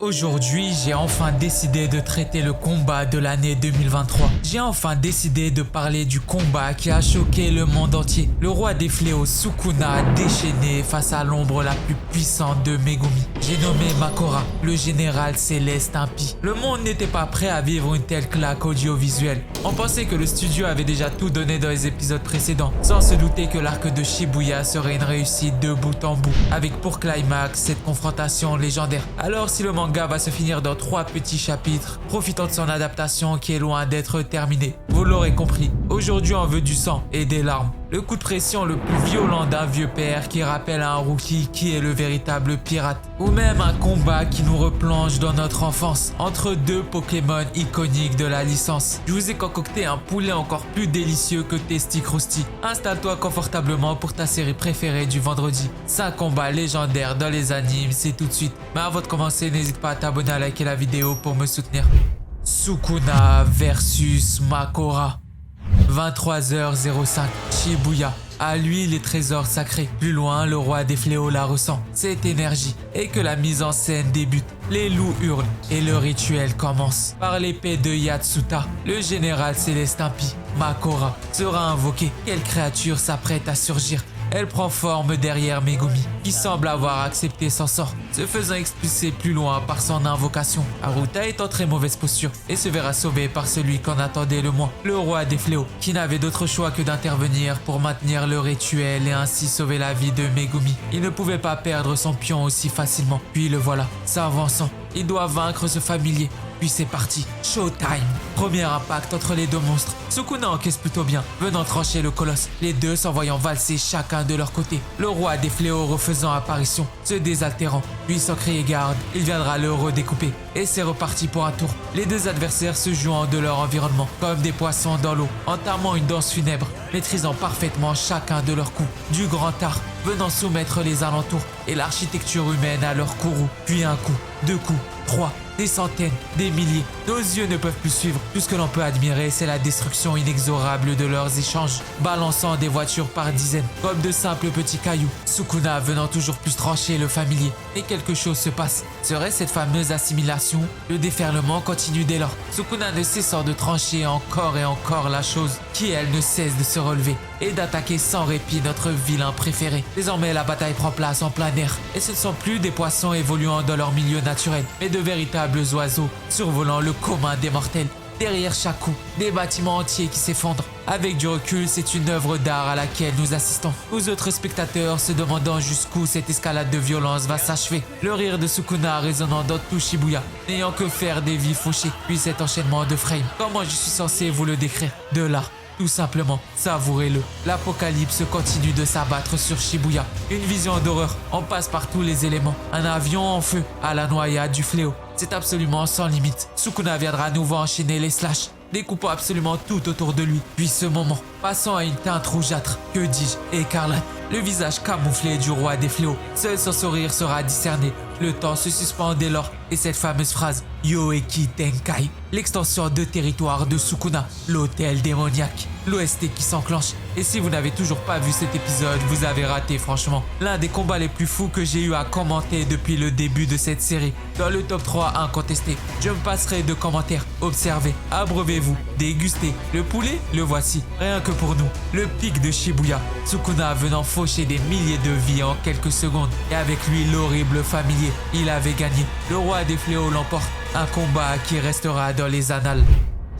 Aujourd'hui, j'ai enfin décidé de traiter le combat de l'année 2023. J'ai enfin décidé de parler du combat qui a choqué le monde entier. Le roi des fléaux, Sukuna, déchaîné face à l'ombre la plus puissante de Megumi. J'ai nommé Makora, le général céleste impie. Le monde n'était pas prêt à vivre une telle claque audiovisuelle. On pensait que le studio avait déjà tout donné dans les épisodes précédents, sans se douter que l'arc de Shibuya serait une réussite de bout en bout, avec pour climax cette confrontation légendaire. Alors si le manga va se finir dans 3 petits chapitres, profitant de son adaptation qui est loin d'être terminée. Vous l'aurez compris, aujourd'hui on veut du sang et des larmes. Le coup de pression le plus violent d'un vieux père qui rappelle à un rookie qui est le véritable pirate. Ou même un combat qui nous replonge dans notre enfance, entre 2 Pokémon iconiques de la licence. Je vous ai concocté un poulet encore plus délicieux que Tasty Krusty. Installe-toi confortablement pour ta série préférée du vendredi. 5 combats légendaires dans les animes, c'est tout de suite. Mais avant de commencer, n'hésite pas à t'abonner, à liker la vidéo pour me soutenir. Sukuna versus Makora. 23h05, Shibuya. À lui les trésors sacrés. Plus loin, le roi des fléaux la ressent. Cette énergie. Et que la mise en scène débute. Les loups hurlent et le rituel commence. Par l'épée de Yatsuta, le général céleste impie, Makora, sera invoqué. Quelle créature s'apprête à surgir? Elle prend forme derrière Megumi, qui semble avoir accepté son sort, se faisant expulser plus loin par son invocation. Haruta est en très mauvaise posture et se verra sauvé par celui qu'on attendait le moins, le roi des fléaux, qui n'avait d'autre choix que d'intervenir pour maintenir le rituel et ainsi sauver la vie de Megumi. Il ne pouvait pas perdre son pion aussi facilement, puis le voilà, s'avançant. Il doit vaincre ce familier. Puis c'est parti, showtime. Premier impact entre les 2 monstres. Sukuna encaisse plutôt bien, venant trancher le colosse. Les 2 s'envoyant valser chacun de leur côté. Le roi des fléaux refaisant apparition, se désaltérant. Puis sans crier garde, il viendra le redécouper. Et c'est reparti pour un tour. Les 2 adversaires se jouant de leur environnement, comme des poissons dans l'eau, entamant une danse funèbre, maîtrisant parfaitement chacun de leurs coups. Du grand art, venant soumettre les alentours et l'architecture humaine à leur courroux. Puis un coup, 2 coups, 3, des centaines, des milliers. Nos yeux ne peuvent plus suivre. Tout ce que l'on peut admirer, c'est la destruction inexorable de leurs échanges, balançant des voitures par dizaines, comme de simples petits cailloux. Sukuna venant toujours plus trancher le familier. Et quelque chose se passe. Serait cette fameuse assimilation? Le déferlement continue dès lors. Sukuna ne cessant de trancher encore et encore la chose, qui elle ne cesse de se relever et d'attaquer sans répit notre vilain préféré. Désormais la bataille prend place en plein air. Et ce ne sont plus des poissons évoluant dans leur milieu naturel, mais de véritables oiseaux survolant le commun des mortels. Derrière chaque coup, des bâtiments entiers qui s'effondrent. Avec du recul, c'est une œuvre d'art à laquelle nous assistons. Nous autres spectateurs se demandant jusqu'où cette escalade de violence va s'achever. Le rire de Sukuna résonnant dans tout Shibuya, n'ayant que faire des vies fauchées. Puis cet enchaînement de frames. Comment je suis censé vous le décrire? De l'art. Tout simplement, savourez-le. L'apocalypse continue de s'abattre sur Shibuya. Une vision d'horreur, on passe par tous les éléments. Un avion en feu, à la noyade du fléau. C'est absolument sans limite. Sukuna viendra à nouveau enchaîner les slashs, découpant absolument tout autour de lui. Puis ce moment, passant à une teinte rougeâtre, que dis-je, écarlate. Le visage camouflé du roi des fléaux. Seul son sourire sera discerné. Le temps se suspend dès lors. Et cette fameuse phrase, Yoeki Tenkai, l'extension de territoire de Sukuna, l'hôtel démoniaque, l'OST qui s'enclenche. Et si vous n'avez toujours pas vu cet épisode, vous avez raté franchement. L'un des combats les plus fous que j'ai eu à commenter depuis le début de cette série. Dans le top 3 incontesté, je me passerai de commentaires. Observez, abreuvez-vous, dégustez. Le poulet, le voici, rien que pour nous. Le pic de Shibuya, Sukuna venant faucher des milliers de vies en quelques secondes. Et avec lui l'horrible familier, il avait gagné. Le roi des fléaux l'emporte. Un combat qui restera dans les annales.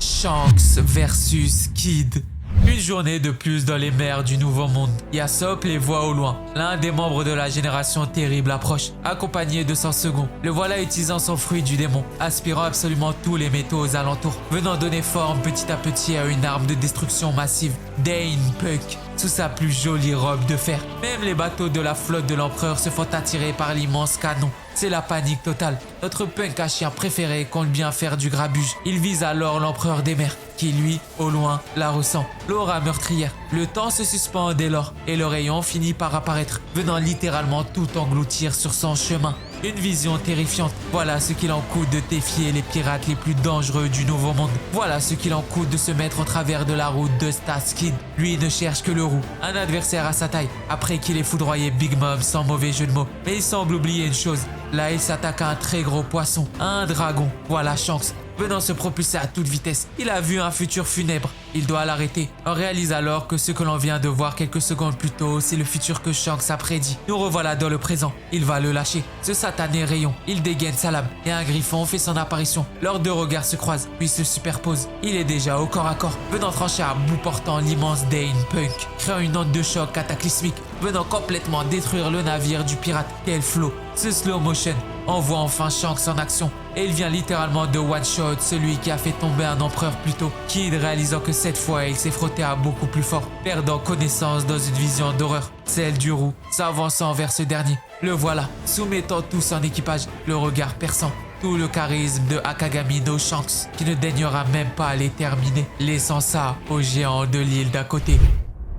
Shanks versus Kid. Une journée de plus dans les mers du Nouveau Monde. Yasop les voit au loin. L'un des membres de la génération terrible approche, accompagné de son second. Le voilà utilisant son fruit du démon, aspirant absolument tous les métaux aux alentours, venant donner forme petit à petit à une arme de destruction massive. Dane Puck, sous sa plus jolie robe de fer. Même les bateaux de la flotte de l'empereur se font attirer par l'immense canon. C'est la panique totale. Notre punk à chien préféré compte bien faire du grabuge. Il vise alors l'empereur des mers, qui lui, au loin, la ressent. L'aura meurtrière. Le temps se suspend dès lors, et le rayon finit par apparaître, venant littéralement tout engloutir sur son chemin. Une vision terrifiante. Voilà ce qu'il en coûte de défier les pirates les plus dangereux du Nouveau Monde. Voilà ce qu'il en coûte de se mettre en travers de la route de Starsky. Lui ne cherche que le roux, un adversaire à sa taille, après qu'il ait foudroyé Big Mom sans mauvais jeu de mots. Mais il semble oublier une chose, Là, il s'attaque à un très gros poisson, à un dragon. Voilà Shanks venant se propulser à toute vitesse. Il a vu un futur funèbre. Il doit l'arrêter. On réalise alors que ce que l'on vient de voir quelques secondes plus tôt, c'est le futur que Shanks a prédit. Nous revoilà dans le présent. Il va le lâcher. Ce satané rayon. Il dégaine sa lame et un griffon fait son apparition. Leurs deux regards se croisent, puis se superposent. Il est déjà au corps à corps, venant trancher à bout portant l'immense Dane Punk, créant une onde de choc cataclysmique, venant complètement détruire le navire du pirate. Quel flow! Ce slow motion envoie enfin Shanks en action. Et il vient littéralement de one-shot celui qui a fait tomber un empereur plus tôt. Kid réalisant que cette fois il s'est frotté à beaucoup plus fort, perdant connaissance dans une vision d'horreur, celle du roux, s'avançant vers ce dernier. Le voilà, soumettant tout son équipage, le regard perçant. Tout le charisme de Akagami no Shanks qui ne daignera même pas les terminer, laissant ça aux géants de l'île d'à côté.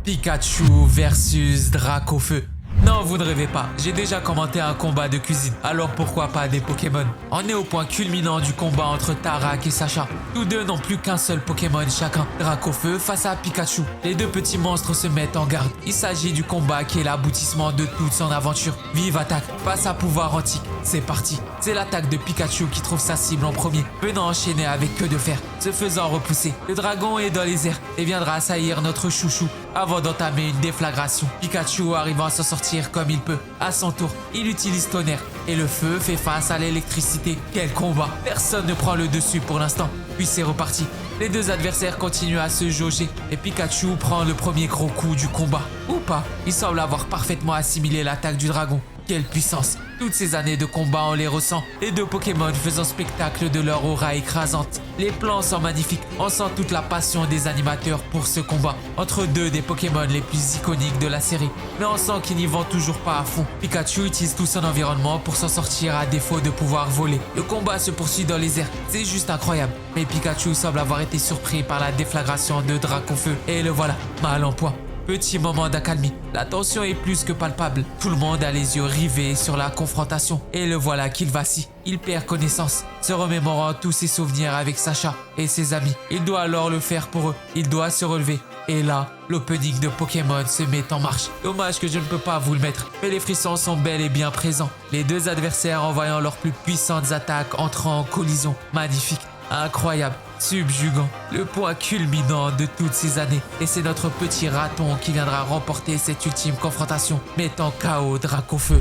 Pikachu versus Dracofeu. Non, vous ne rêvez pas, j'ai déjà commenté un combat de cuisine, alors pourquoi pas des Pokémon? On est au point culminant du combat entre Tarak et Sacha. Tous deux n'ont plus qu'un seul Pokémon chacun, Dracofeu face à Pikachu. Les deux petits monstres se mettent en garde. Il s'agit du combat qui est l'aboutissement de toute son aventure. Vive attaque, face à pouvoir antique, c'est parti. C'est l'attaque de Pikachu qui trouve sa cible en premier, venant enchaîner avec queue de fer, se faisant repousser. Le dragon est dans les airs et viendra assaillir notre chouchou avant d'entamer une déflagration. Pikachu arrivant à s'en sortir comme il peut. À son tour, il utilise tonnerre et le feu fait face à l'électricité. Quel combat! Personne ne prend le dessus pour l'instant. Puis c'est reparti. Les deux adversaires continuent à se jauger et Pikachu prend le premier gros coup du combat. Ou pas, il semble avoir parfaitement assimilé l'attaque du dragon. Quelle puissance! Toutes ces années de combat, on les ressent. Les deux Pokémon faisant spectacle de leur aura écrasante. Les plans sont magnifiques. On sent toute la passion des animateurs pour ce combat. Entre deux des Pokémon les plus iconiques de la série. Mais on sent qu'ils n'y vont toujours pas à fond. Pikachu utilise tout son environnement pour s'en sortir à défaut de pouvoir voler. Le combat se poursuit dans les airs. C'est juste incroyable. Mais Pikachu semble avoir été surpris par la déflagration de Dracofeu. Et le voilà, mal en point. Petit moment d'accalmie. La tension est plus que palpable. Tout le monde a les yeux rivés sur la confrontation. Et le voilà qu'il vacille. Il perd connaissance, se remémorant tous ses souvenirs avec Sacha et ses amis. Il doit alors le faire pour eux. Il doit se relever. Et là, l'opening de Pokémon se met en marche. Dommage que je ne peux pas vous le mettre, mais les frissons sont bel et bien présents. Les deux adversaires envoyant leurs plus puissantes attaques entrant en collision. Magnifique. Incroyable, subjugant, le point culminant de toutes ces années. Et c'est notre petit raton qui viendra remporter cette ultime confrontation, mettant KO Dracofeu.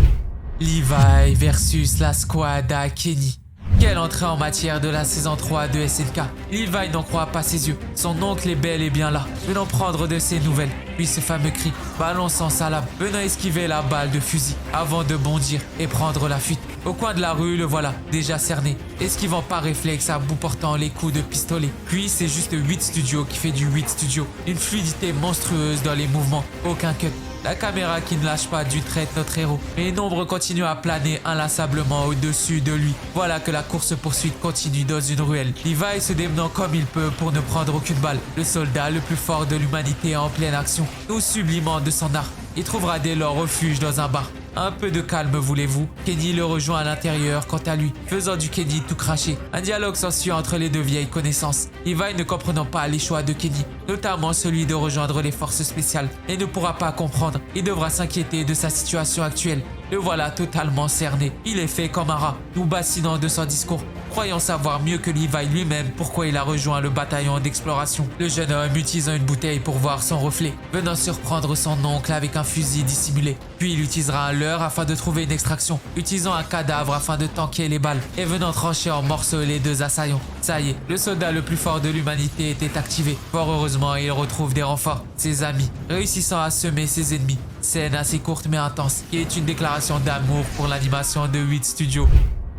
Levi versus la Squadra Kenny. Quelle entrée en matière de la saison 3 de SNK. Levi n'en croit pas ses yeux. Son oncle est bel et bien là, venant prendre de ses nouvelles. Puis ce fameux cri, balançant sa lame, venant esquiver la balle de fusil, avant de bondir et prendre la fuite. Au coin de la rue, le voilà, déjà cerné, esquivant par réflexe à bout portant les coups de pistolet. Puis c'est juste 8 Studio qui fait du 8 Studio. Une fluidité monstrueuse dans les mouvements, aucun cut. La caméra qui ne lâche pas du trait notre héros. Mais une ombre continue à planer inlassablement au-dessus de lui. Voilà que la course-poursuite continue dans une ruelle. Levi se démenant comme il peut pour ne prendre aucune balle. Le soldat le plus fort de l'humanité en pleine action. Nous sublimant de son art. Il trouvera dès lors refuge dans un bar. Un peu de calme, voulez-vous? Kenny le rejoint à l'intérieur quant à lui, faisant du Kenny tout craché. Un dialogue s'ensuit entre les deux vieilles connaissances. Levi ne comprenant pas les choix de Kenny, notamment celui de rejoindre les forces spéciales, et ne pourra pas comprendre. Il devra s'inquiéter de sa situation actuelle. Le voilà totalement cerné. Il est fait comme un rat, nous bassinant de son discours, croyant savoir mieux que Levi lui-même pourquoi il a rejoint le bataillon d'exploration. Le jeune homme utilisant une bouteille pour voir son reflet, venant surprendre son oncle avec un fusil dissimulé. Puis il utilisera un leurre afin de trouver une extraction, utilisant un cadavre afin de tanker les balles, et venant trancher en morceaux les deux assaillants. Ça y est, le soldat le plus fort de l'humanité était activé. Fort heureusement, il retrouve des renforts, ses amis, réussissant à semer ses ennemis. Scène assez courte mais intense, qui est une déclaration d'amour pour l'animation de 8 Studios.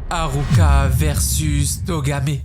Haruka versus Togame.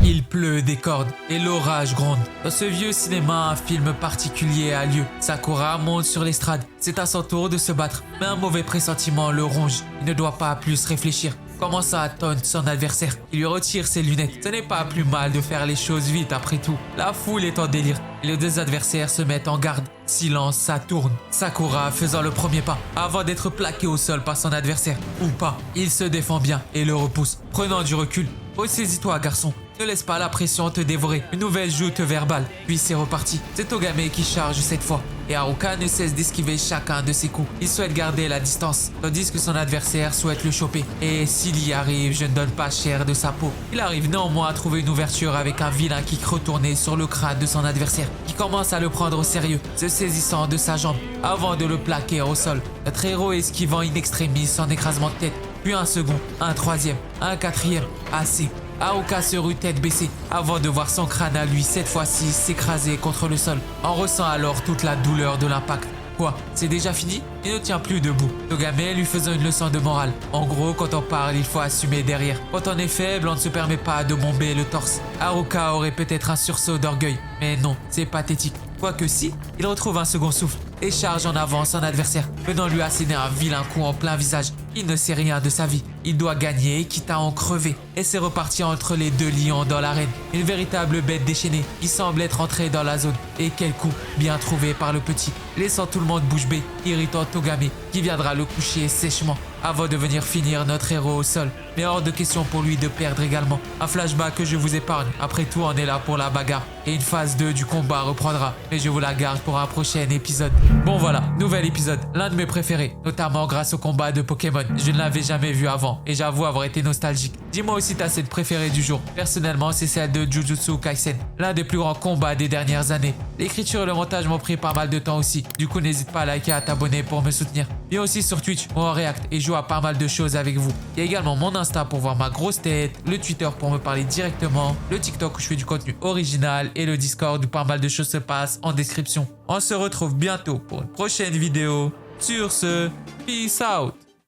Il pleut des cordes et l'orage gronde. Dans ce vieux cinéma, un film particulier a lieu. Sakura monte sur l'estrade. C'est à son tour de se battre, mais un mauvais pressentiment le ronge. Il ne doit pas plus réfléchir. Commence à taunt son adversaire. Il lui retire ses lunettes. Ce n'est pas plus mal de faire les choses vite après tout. La foule est en délire et les deux adversaires se mettent en garde. Silence, ça tourne. Sakura faisant le premier pas avant d'être plaqué au sol par son adversaire. Ou pas. Il se défend bien et le repousse. Prenant du recul. Ressaisis-toi, garçon. Ne laisse pas la pression te dévorer. Une nouvelle joute verbale. Puis c'est reparti. C'est Togame qui charge cette fois. Et Haruka ne cesse d'esquiver chacun de ses coups. Il souhaite garder la distance, tandis que son adversaire souhaite le choper. Et s'il y arrive, je ne donne pas cher de sa peau. Il arrive néanmoins à trouver une ouverture avec un vilain kick retourné sur le crâne de son adversaire, qui commence à le prendre au sérieux, se saisissant de sa jambe, avant de le plaquer au sol. Notre héros esquivant in extremis son écrasement de tête, puis un second, un troisième, un quatrième, assez. Haruka se rue tête baissée avant de voir son crâne à lui cette fois-ci s'écraser contre le sol. On ressent alors toute la douleur de l'impact. Quoi? C'est déjà fini? Il ne tient plus debout. Togame lui faisant une leçon de morale. En gros, quand on parle, il faut assumer derrière. Quand on est faible, on ne se permet pas de bomber le torse. Haruka aurait peut-être un sursaut d'orgueil, mais non, c'est pathétique. Quoique si, il retrouve un second souffle et charge en avant son adversaire, venant lui asséner un vilain coup en plein visage. Il ne sait rien de sa vie. Il doit gagner, quitte à en crever. Et c'est reparti entre les deux lions dans l'arène. Une véritable bête déchaînée qui semble être entrée dans la zone. Et quel coup bien trouvé par le petit, laissant tout le monde bouche bée, irritant Togame, qui viendra le coucher sèchement avant de venir finir notre héros au sol. Mais hors de question pour lui de perdre également. Un flashback que je vous épargne. Après tout, on est là pour la bagarre. Et une phase 2 du combat reprendra. Mais je vous la garde pour un prochain épisode. Bon voilà, nouvel épisode. L'un de mes préférés. Notamment grâce au combat de Pokémon. Je ne l'avais jamais vu avant. Et j'avoue avoir été nostalgique. Dis-moi aussi ta scène préférée du jour. Personnellement, c'est celle de Jujutsu Kaisen. L'un des plus grands combats des dernières années. L'écriture et le montage m'ont pris pas mal de temps aussi. Du coup, n'hésite pas à liker et à t'abonner pour me soutenir. Viens aussi sur Twitch où on react et joue à pas mal de choses avec vous. Il y a également mon Insta pour voir ma grosse tête, le Twitter pour me parler directement, le TikTok où je fais du contenu original et le Discord où pas mal de choses se passent en description. On se retrouve bientôt pour une prochaine vidéo. Sur ce, peace out!